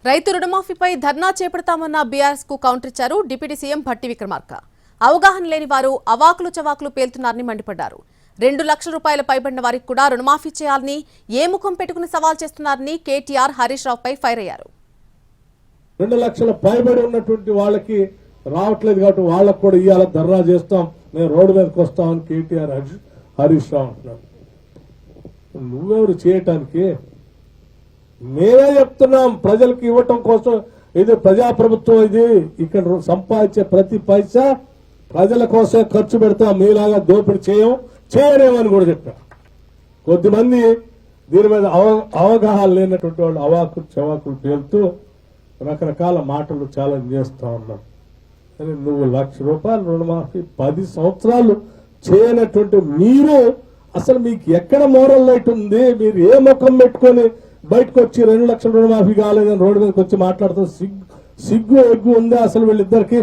రైతు రుణమాఫీపై ధర్నా చేపడతామన్న బీఆర్ఎస్ కు కౌంటర్ ఇచ్చారు డిప్యూటీ సీఎం భట్టి విక్రమార్క. అవగాహన లేని వారు అవాకులు చవాకులు పేల్తున్నారని మండిపడ్డారు. 2 లక్షల రూపాయల పైబడిన వారికి కూడా రుణమాఫీ చేయాలని ఏ ముఖం పెట్టుకుని సవాల్ చేస్తున్నారని కేటీఆర్ హరీష్ రావుపై ఫైర్ అయ్యారు. 2 లక్షల పైబడి ఉన్నటువంటి వాళ్ళకి రావట్లేదు కాబట్టి వాళ్ళకు కూడా ఇవాళ ధర్నా చేస్తాం, మేము రోడ్డు మీదకి వస్తామని కేటీఆర్ హరీష్ రావు అంటున్నాడు. నువ్వెవరు చేయటానికి? మేమే చెప్తున్నాం, ప్రజలకు ఇవ్వటం కోసం. ఇది ప్రజాప్రభుత్వం, ఇది ఇక్కడ సంపాదించే ప్రతి పైసా ప్రజల కోసం ఖర్చు పెడతాం, మీలాగా దోపిడీ చేయలేమని కూడా చెప్పా. కొద్దిమంది దీని మీద అవగాహన లేనటువంటి వాళ్ళు అవాకులు చవాకులు పేలుతూ రకరకాల మాటలు ఛాలెంజ్ చేస్తా ఉన్నాం. కానీ నువ్వు 1 లక్ష రూపాయల రుణమాఫీ 10 సంవత్సరాలు చేయనటువంటి మీరు అసలు మీకు ఎక్కడ మోరల్ లైట్ ఉంది? మీరు ఏ ముఖం పెట్టుకొని బయటకు వచ్చి 2 లక్షల రుణమాఫీ కాలేదని రోడ్డు మీదకి వచ్చి మాట్లాడుతూ సిగ్గు ఎగ్గు ఉందా అసలు వీళ్ళిద్దరికి?